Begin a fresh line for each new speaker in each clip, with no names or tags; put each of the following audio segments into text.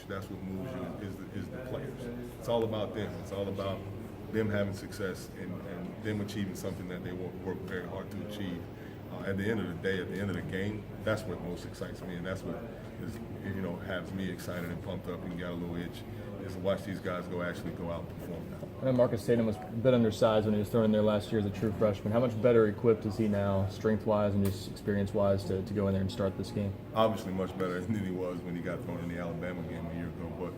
That's what moves you is the players. It's all about them. It's all about them having success and them achieving something that they work very hard to achieve. At the end of the day, at the end of the game, that's what most excites me, and that's what is, has me excited and pumped up and got a little itch, is to watch these guys actually go out and perform now.
I know Marcus Tatum was a bit undersized when he was thrown in there last year as a true freshman. How much better equipped is he now, strength-wise and just experience-wise, to go in there and start this game?
Obviously much better than he was when he got thrown in the Alabama game a year ago,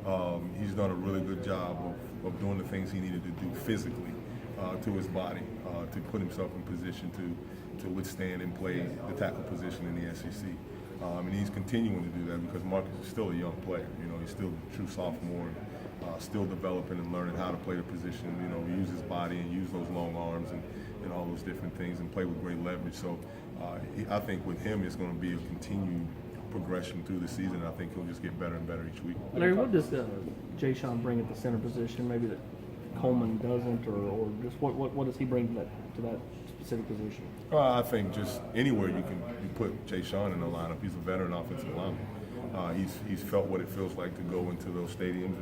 but he's done a really good job of doing the things he needed to do physically to his body to put himself in position to withstand and play the tackle position in the SEC. And he's continuing to do that because Marcus is still a young player. He's still a true sophomore, still developing and learning how to play the position. Use his body and use those long arms and all those different things and play with great leverage. So I think with him, it's going to be a continued progression through the season. I think he'll just get better and better each week.
Larry, what does Jay Sean bring at the center position? Maybe that Coleman doesn't, or just what does he bring to that specific position?
I think just anywhere you put Jay Sean in the lineup. He's a veteran offensive lineman. He's felt what it feels like to go into those stadiums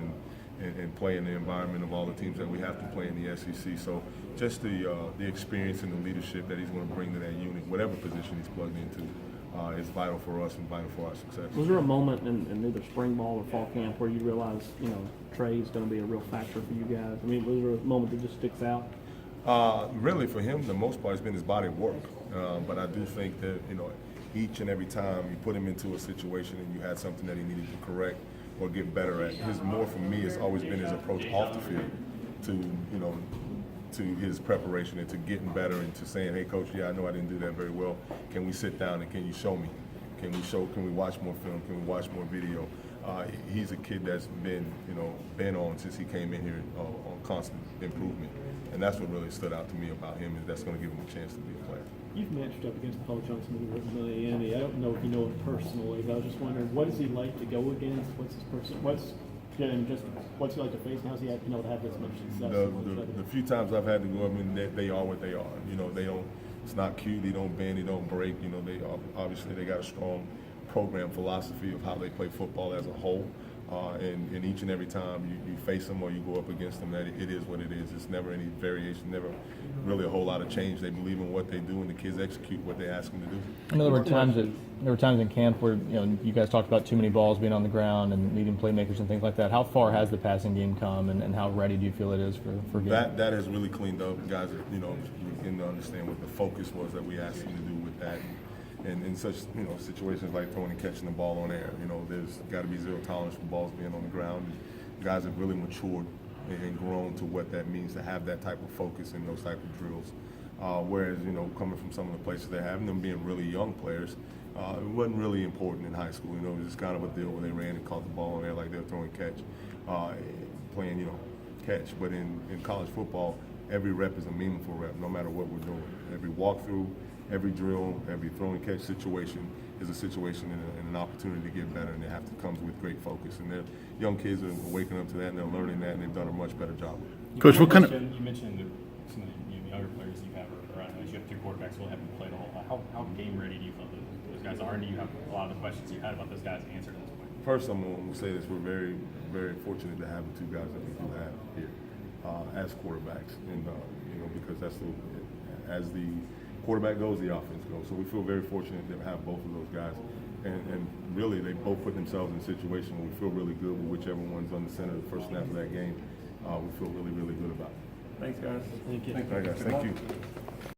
and play in the environment of all the teams that we have to play in the SEC. So just the experience and the leadership that he's going to bring to that unit, whatever position he's plugged into, is vital for us and vital for our success.
Was there a moment in either spring ball or fall camp where you realized, Trey is going to be a real factor for you guys? I mean, was there a moment that just sticks out?
Really, for him, the most part has been his body of work. But I do think that, each and every time you put him into a situation and you had something that he needed to correct or get better at, more for me, has always been his approach off the field to his preparation and to getting better and to saying, hey, coach, I know I didn't do that very well. Can we sit down and can you show me? Can we watch more film? Can we watch more video? He's a kid that's been on since he came in here on constant improvement. And that's what really stood out to me about him, is that's going to give him a chance to be a player.
You've matched up against Paul Johnson in Miami. I don't know if you know him personally, but I was just wondering, what is he like to go against? What's he like to face, and how's he been able to have this much success?
The few times I've had to go, they are what they are. They don't. It's not cute. They don't bend. They don't break. They obviously got a strong program philosophy of how they play football as a whole. And each and every time you face them or you go up against them, that it is what it is. It's never any variation, never really a whole lot of change. They believe in what they do, and the kids execute what they ask them to do.
I know there were times in camp where you guys talked about too many balls being on the ground and needing playmakers and things like that. How far has the passing game come, and how ready do you feel it is for game?
That has really cleaned up. Guys, begin to understand what the focus was that we asked them to do with that. And in such situations like throwing and catching the ball on air, there's got to be zero tolerance for balls being on the ground. Guys have really matured and grown to what that means to have that type of focus in those type of drills. Whereas coming from some of the places they have, and them being really young players, it wasn't really important in high school. It was just kind of a deal where they ran and caught the ball on air like they're throwing catch, playing catch. But in college football, every rep is a meaningful rep, no matter what we're doing. Every walkthrough, every drill, every throw and catch situation is a situation and an opportunity to get better, and it comes with great focus. And their young kids are waking up to that, and they're learning that, and they've done a much better job with it.
Coach, what kind of?
You mentioned some of the younger players you have around. You have two quarterbacks who haven't played a whole lot. How game ready do you feel those guys are? And do you have a lot of the questions you had about those guys answered at this point?
First, I'm going to say this: we're very, very fortunate to have the two guys that we do have here as quarterbacks, and because that's as the quarterback goes, the offense goes. So we feel very fortunate to have both of those guys. And really, they both put themselves in a situation where we feel really good with whichever one's on the center of the first snap of that game. We feel really, really good about it.
Thanks, guys.
All right, guys. Thank you.